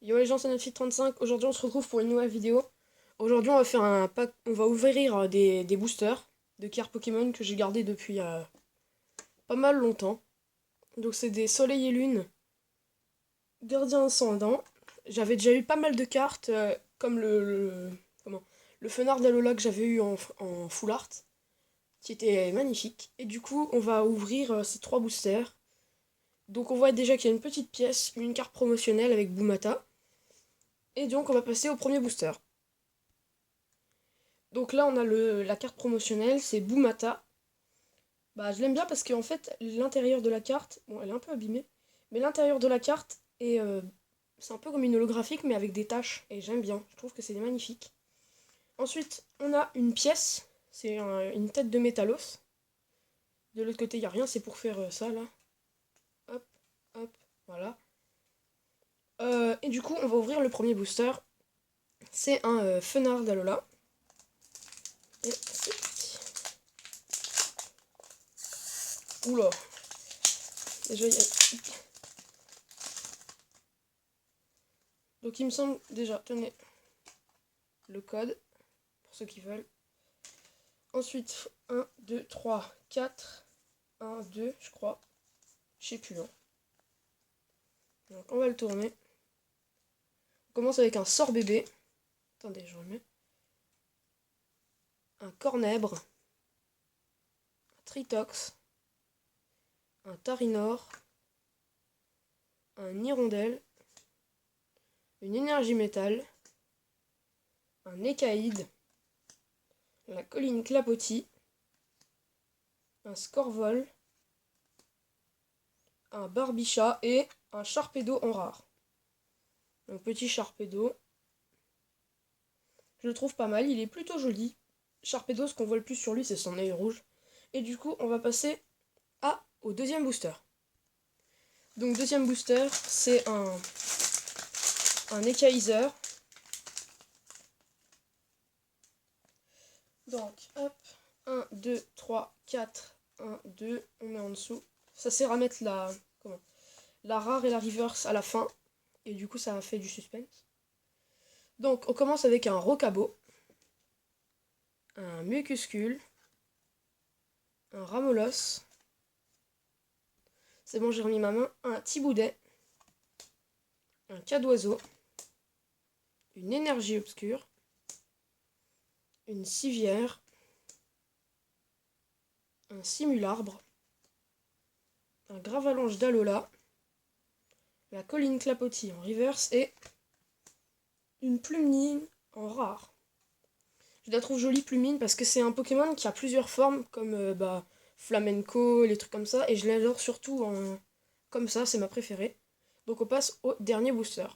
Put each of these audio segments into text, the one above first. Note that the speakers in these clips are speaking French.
Yo les gens, c'est Netflix35. Aujourd'hui, on se retrouve pour une nouvelle vidéo. Aujourd'hui, on va faire un pack. On va ouvrir des boosters de cartes Pokémon que j'ai gardé depuis pas mal longtemps. Donc, c'est des Soleil et Lune, Gardien Ascendant. J'avais déjà eu pas mal de cartes, comme le Fenard d'Alola que j'avais eu en full art, qui était magnifique. Et du coup, on va ouvrir ces trois boosters. Donc, on voit déjà qu'il y a une petite pièce, une carte promotionnelle avec Boumata. Et donc, on va passer au premier booster. Donc là, on a la carte promotionnelle, c'est Boumata. Bah, je l'aime bien parce qu'en fait, l'intérieur de la carte, bon, elle est un peu abîmée, mais l'intérieur de la carte c'est un peu comme une holographique, mais avec des taches, et j'aime bien. Je trouve que c'est magnifique. Ensuite, on a une pièce, c'est une tête de Métalos. De l'autre côté, il n'y a rien, c'est pour faire ça là. Hop, hop, voilà. Et du coup, on va ouvrir le premier booster. C'est un Fenard d'Alola. Et c'est parti. Oula. Déjà, il y a... Donc il me semble déjà, tenez, le code, pour ceux qui veulent. Ensuite, 1, 2, 3, 4, 1, 2, je crois. Je sais plus. Hein. Donc on va le tourner. On commence avec un sort bébé. Attendez, je remets. Un cornèbre. Un tritox. Un tarinor. Un hirondelle. Une énergie métal. Un écaïde. La colline clapotis. Un scorvol. Un barbicha et un charpedo en rare. Un petit charpedo. Je le trouve pas mal, il est plutôt joli. Charpedo, ce qu'on voit le plus sur lui, c'est son œil rouge. Et du coup, on va passer au deuxième booster. Donc, deuxième booster, c'est un Ekaizer. Donc, hop, 1, 2, 3, 4, 1, 2, on met en dessous. Ça sert à mettre la rare et la reverse à la fin. Et du coup, ça a fait du suspense. Donc, on commence avec un Rocabo, un Mucuscule, un Ramolos. C'est bon, j'ai remis ma main. Un Tiboudet, un Cadoiseau, une énergie obscure, une civière, un simularbre, un gravalanche d'Alola, la colline clapotis en reverse et une plumine en rare. Je la trouve jolie plumine parce que c'est un Pokémon qui a plusieurs formes comme flamenco, les trucs comme ça, et je l'adore surtout comme ça, c'est ma préférée. Donc on passe au dernier booster.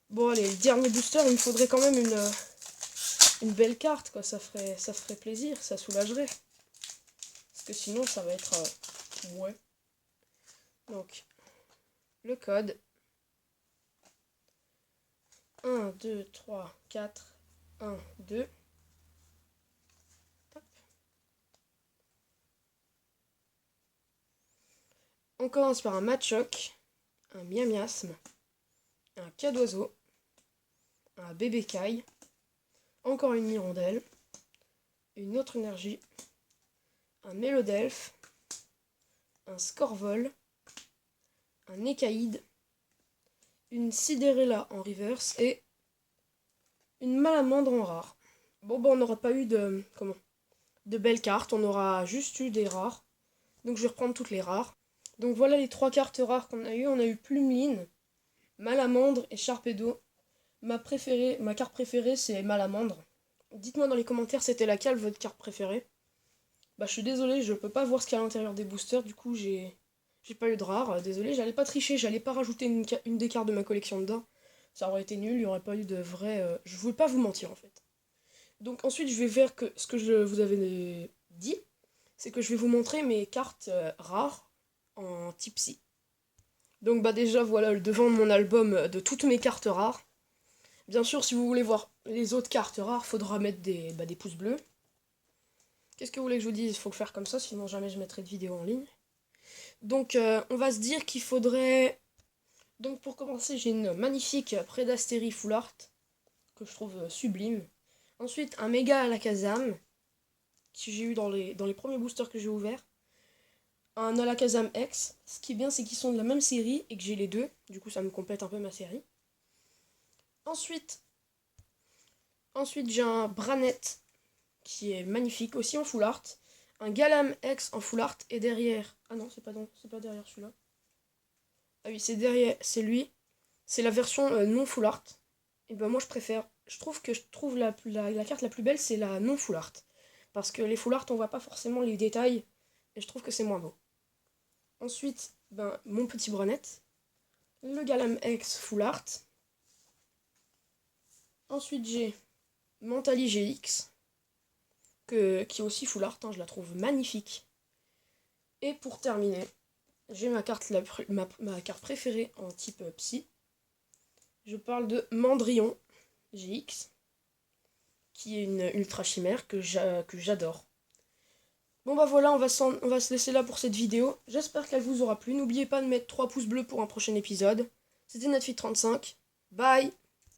Bon allez, le dernier booster, il me faudrait quand même une belle carte, quoi. Ça ferait plaisir, ça soulagerait. Parce que sinon, ça va être... ouais. Donc, le code. 1, 2, 3, 4, 1, 2. Hop. On commence par un Machoc, un Miamiasme, un Cadoiseau, un Bébécaille, encore une Hirondelle, une autre énergie, un Mélodelphe, un Scorvol, un Écaïde, une Sidérella en reverse et une Malamandre en rare. Bon, on n'aura pas eu de belles cartes, on aura juste eu des rares. Donc je vais reprendre toutes les rares. Donc voilà les trois cartes rares qu'on a eues. On a eu Plumeline, Malamandre et Charpedo. Ma carte préférée, c'est Malamandre. Dites-moi dans les commentaires c'était laquelle votre carte préférée. Bah je suis désolée, je peux pas voir ce qu'il y a à l'intérieur des boosters, du coup j'ai pas eu de rare. Désolée, j'allais pas tricher, j'allais pas rajouter une des cartes de ma collection dedans. Ça aurait été nul, il y aurait pas eu de vrai... Je voulais pas vous mentir en fait. Donc ensuite je vais faire ce que je vous avais dit, c'est que je vais vous montrer mes cartes rares en Tipsy. Donc bah déjà voilà le devant de mon album de toutes mes cartes rares. Bien sûr si vous voulez voir les autres cartes rares, faudra mettre des pouces bleus. Qu'est-ce que vous voulez que je vous dise? Il faut le faire comme ça, sinon jamais je mettrai de vidéo en ligne. Donc on va se dire qu'il faudrait Donc pour commencer, j'ai une magnifique Predastérie Full Art que je trouve sublime. Ensuite, un méga Alakazam que j'ai eu dans les premiers boosters que j'ai ouverts. Un Alakazam X. Ce qui est bien, c'est qu'ils sont de la même série et que j'ai les deux. Du coup, ça me complète un peu ma série. Ensuite j'ai un Branette qui est magnifique, aussi en full art. Un Galam X en full art. Et derrière... Ah non, c'est pas derrière celui-là. Ah oui, c'est derrière, c'est lui. C'est la version non full art. Et ben moi je préfère. Je trouve la carte la plus belle, c'est la non full art. Parce que les full art, on voit pas forcément les détails. Et je trouve que c'est moins beau. Ensuite, ben, mon petit Branette. Le Galam X full art. Ensuite, j'ai Mentali GX. Qui est aussi full art, hein, je la trouve magnifique. Et pour terminer, j'ai ma carte préférée en type psy. Je parle de Mandrion GX, qui est une ultra chimère que j'adore. Bon bah voilà, on va se laisser là pour cette vidéo. J'espère qu'elle vous aura plu. N'oubliez pas de mettre 3 pouces bleus pour un prochain épisode. C'était Netfit35. Bye!